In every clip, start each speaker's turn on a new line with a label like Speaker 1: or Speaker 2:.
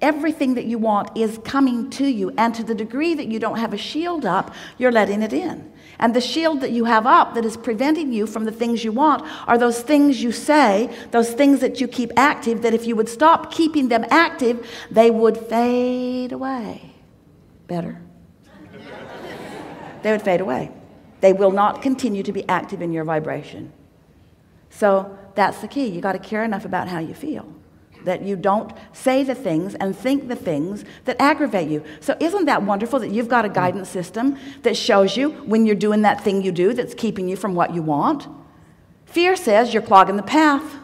Speaker 1: everything that you want is coming to you. And to the degree that you don't have a shield up, you're letting it in. And the shield that you have up that is preventing you from the things you want are those things you say, those things that you keep active, that if you would stop keeping them active, they would fade away. Better. They would fade away. They will not continue to be active in your vibration. So that's the key. You got to care enough about how you feel that you don't say the things and think the things that aggravate you. So isn't that wonderful that you've got a guidance system that shows you when you're doing that thing you do that's keeping you from what you want? Fear says you're clogging the path.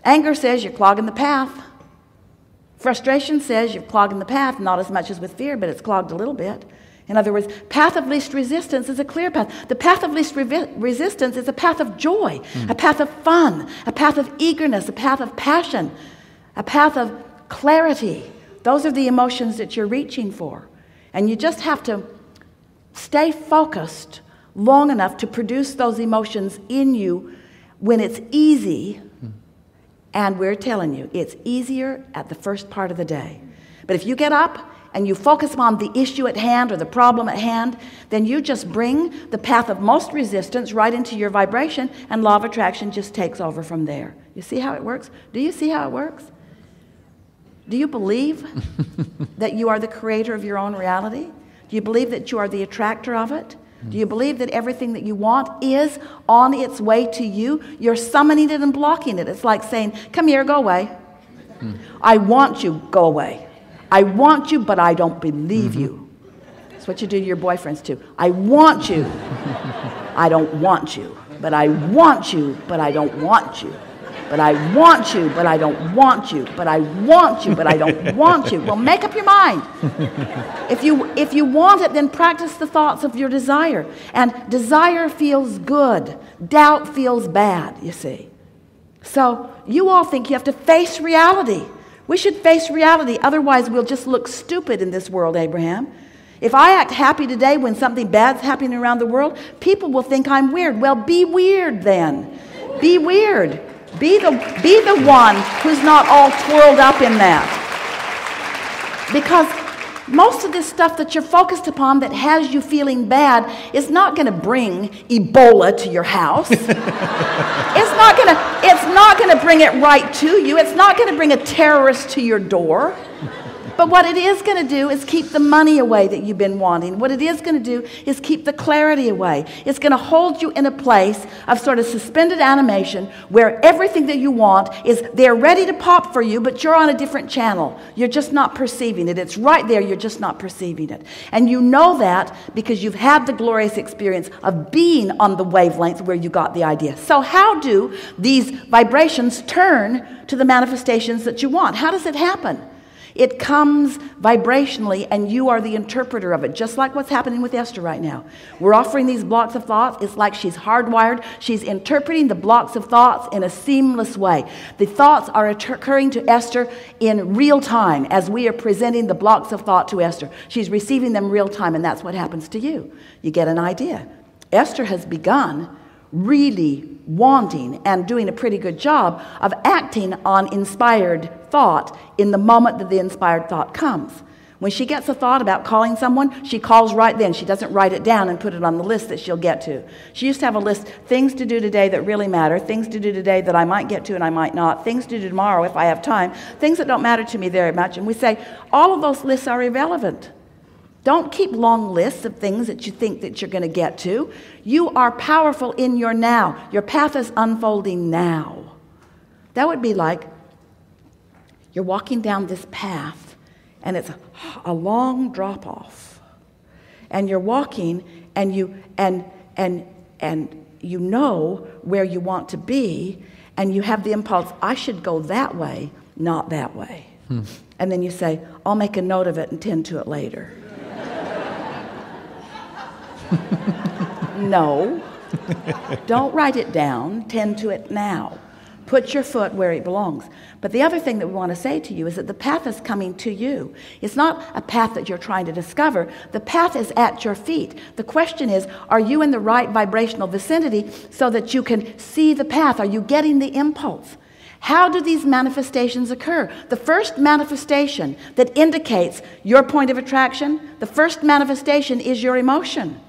Speaker 1: Anger says you're clogging the path. Frustration says you're clogging the path, not as much as with fear, but it's clogged a little bit. In other words, path of least resistance is a clear path. The path of least resistance is a path of joy, a path of fun, a path of eagerness, a path of passion, a path of clarity. Those are the emotions that you're reaching for. And you just have to stay focused long enough to produce those emotions in you when it's easy. And we're telling you, it's easier at the first part of the day. But if you get up and you focus on the issue at hand or the problem at hand, then you just bring the path of most resistance right into your vibration, and law of attraction just takes over from there. You see how it works? Do you see how it works? Do you believe that you are the creator of your own reality? Do you believe that you are the attractor of it? Do you believe that everything that you want is on its way to you? You're summoning it and blocking it. It's like saying, come here, go away. I want you, go away. I want you, but I don't believe you. That's what you do to your boyfriends too. I want you. I don't want you. But I want you, but I don't want you. But I want you, but I don't want you. But I want you, but I don't want you. Well, make up your mind. If you want it, then practice the thoughts of your desire. And desire feels good. Doubt feels bad, you see. So you all think you have to face reality. We should face reality, otherwise we'll just look stupid in this world, Abraham. If I act happy today when something bad's happening around the world, people will think I'm weird. Well, be weird then. Be weird. Be the one who's not all twirled up in that. Because most of this stuff that you're focused upon that has you feeling bad is not going to bring Ebola to your house. It's not going to bring it right to you. It's not going to bring a terrorist to your door. But what it is going to do is keep the money away that you've been wanting. What it is going to do is keep the clarity away. It's going to hold you in a place of sort of suspended animation where everything that you want is there ready to pop for you, but you're on a different channel. You're just not perceiving it. It's right there. You're just not perceiving it. And you know that because you've had the glorious experience of being on the wavelength where you got the idea. So how do these vibrations turn to the manifestations that you want? How does it happen? It comes vibrationally, and you are the interpreter of it, just like what's happening with Esther right now. We're offering these blocks of thoughts. It's like she's hardwired. She's interpreting the blocks of thoughts in a seamless way. The thoughts are occurring to Esther in real time as we are presenting the blocks of thought to Esther. She's receiving them real time, and that's what happens to you. You get an idea. Esther has begun really wanting and doing a pretty good job of acting on inspired thought in the moment that the inspired thought comes. When she gets a thought about calling someone, she calls right then. She doesn't write it down and put it on the list that she'll get to. She used to have a list, things to do today that really matter, things to do today that I might get to and I might not, things to do tomorrow if I have time, things that don't matter to me very much. And we say, all of those lists are irrelevant. Don't keep long lists of things that you think that you're going to get to. You are powerful in your now. Your path is unfolding now. That would be like you're walking down this path and it's a long drop off. And you're walking and you know where you want to be, and you have the impulse, I should go that way, not that way. And then you say, I'll make a note of it and tend to it later. No, don't write it down, tend to it now. Put your foot where it belongs. But the other thing that we want to say to you is that the path is coming to you. It's not a path that you're trying to discover. The path is at your feet. The question is, are you in the right vibrational vicinity so that you can see the path? Are you getting the impulse? How do these manifestations occur? The first manifestation that indicates your point of attraction, the first manifestation is your emotion.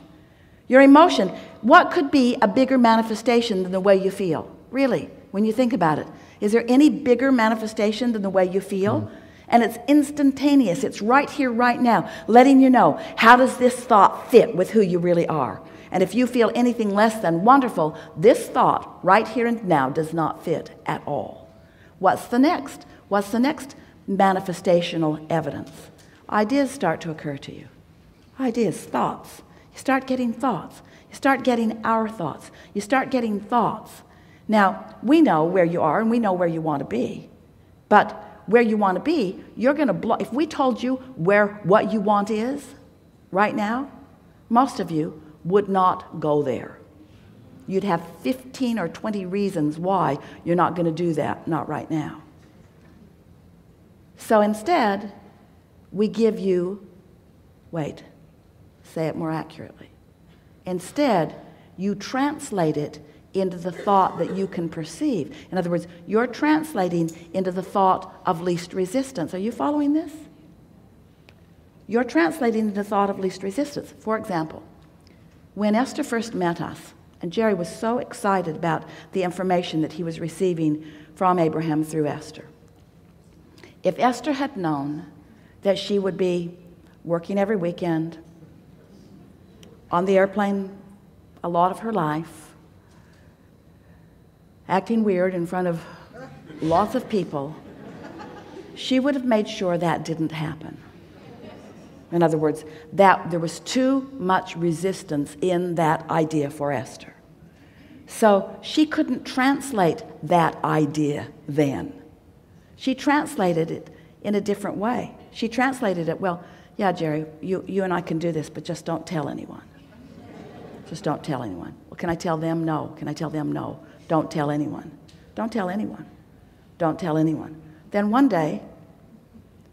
Speaker 1: Your emotion. What could be a bigger manifestation than the way you feel? Really, when you think about it. Is there any bigger manifestation than the way you feel? And it's instantaneous. It's right here, right now, letting you know, how does this thought fit with who you really are? And if you feel anything less than wonderful, this thought right here and now does not fit at all. What's the next? What's the next manifestational evidence? Ideas start to occur to you. Ideas, thoughts. You start getting thoughts. You start getting our thoughts. You start getting thoughts. Now, we know where you are and we know where you want to be. But where you want to be, you're going to blow. If we told you what you want is right now, most of you would not go there. You'd have 15 or 20 reasons why you're not going to do that, not right now. So instead, we give you, say it more accurately. Instead, you translate it into the thought that you can perceive. In other words, you're translating into the thought of least resistance. Are you following this? You're translating into the thought of least resistance. For example, when Esther first met us, and Jerry was so excited about the information that he was receiving from Abraham through Esther. If Esther had known that she would be working every weekend, on the airplane a lot of her life, acting weird in front of lots of people, she would have made sure that didn't happen. In other words, that there was too much resistance in that idea for Esther. So she couldn't translate that idea then. She translated it in a different way. She translated it, well, yeah, Jerry, you and I can do this, but just don't tell anyone. Just don't tell anyone. Well, can I tell them? No. Can I tell them? No. Don't tell anyone. Don't tell anyone. Don't tell anyone. Then one day,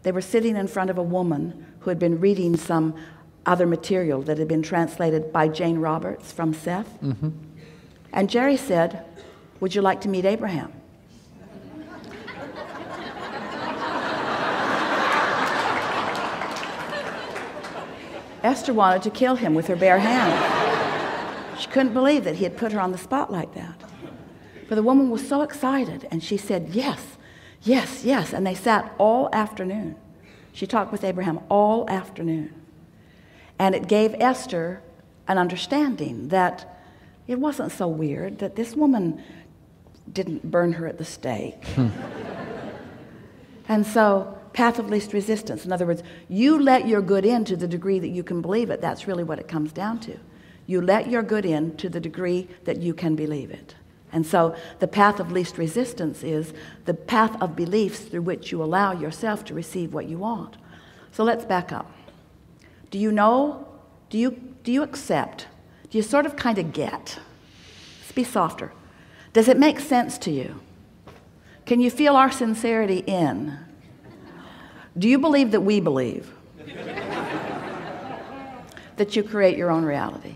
Speaker 1: they were sitting in front of a woman who had been reading some other material that had been translated by Jane Roberts from Seth. Mm-hmm. And Jerry said, would you like to meet Abraham? Esther wanted to kill him with her bare hands. She couldn't believe that he had put her on the spot like that. But the woman was so excited, and she said, yes, yes, yes. And they sat all afternoon. She talked with Abraham all afternoon. And it gave Esther an understanding that it wasn't so weird, that this woman didn't burn her at the stake. And so, path of least resistance. In other words, you let your good in to the degree that you can believe it. That's really what it comes down to. You let your good in to the degree that you can believe it. And so the path of least resistance is the path of beliefs through which you allow yourself to receive what you want. So let's back up. Do you know, do you accept, do you sort of kind of get? Let's be softer. Does it make sense to you? Can you feel our sincerity in? Do you believe that we believe? That you create your own reality?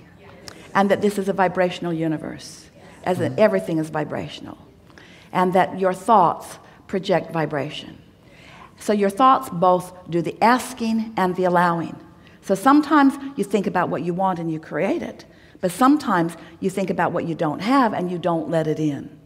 Speaker 1: And that this is a vibrational universe, as in everything is vibrational. And that your thoughts project vibration. So your thoughts both do the asking and the allowing. So sometimes you think about what you want and you create it. But sometimes you think about what you don't have and you don't let it in.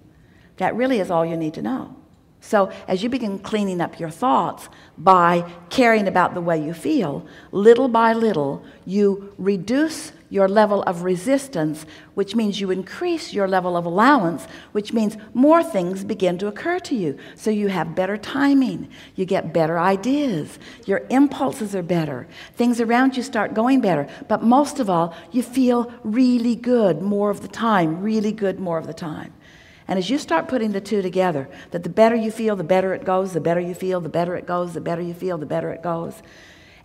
Speaker 1: That really is all you need to know. So as you begin cleaning up your thoughts by caring about the way you feel, little by little, you reduce your level of resistance, which means you increase your level of allowance, which means more things begin to occur to you. So you have better timing. You get better ideas. Your impulses are better. Things around you start going better. But most of all, you feel really good more of the time, really good more of the time. And as you start putting the two together, that the better you feel, the better it goes, the better you feel, the better it goes, the better you feel, the better it goes.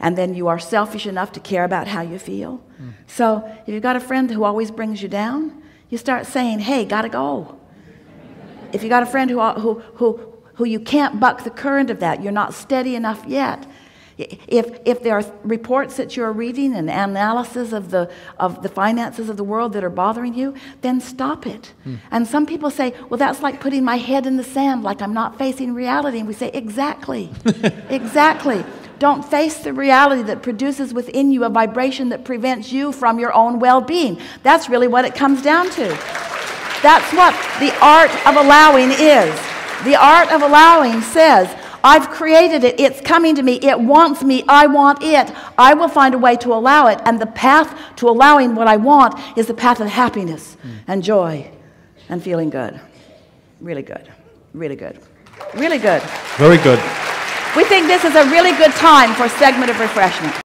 Speaker 1: And then you are selfish enough to care about how you feel. So if you've got a friend who always brings you down, you start saying, hey, gotta go. If you've got a friend who you can't buck the current of that, you're not steady enough yet, If there are reports that you're reading and analysis of the finances of the world that are bothering you, then stop it. And some people say, well, that's like putting my head in the sand, like I'm not facing reality. And we say, exactly, exactly. Don't face the reality that produces within you a vibration that prevents you from your own well-being. That's really what it comes down to. That's what the art of allowing is. The art of allowing says, I've created it. It's coming to me. It wants me. I want it. I will find a way to allow it. And the path to allowing what I want is the path of happiness and joy and feeling good. Really good. Really good. Really good.
Speaker 2: Very good.
Speaker 1: We think this is a really good time for a segment of refreshment.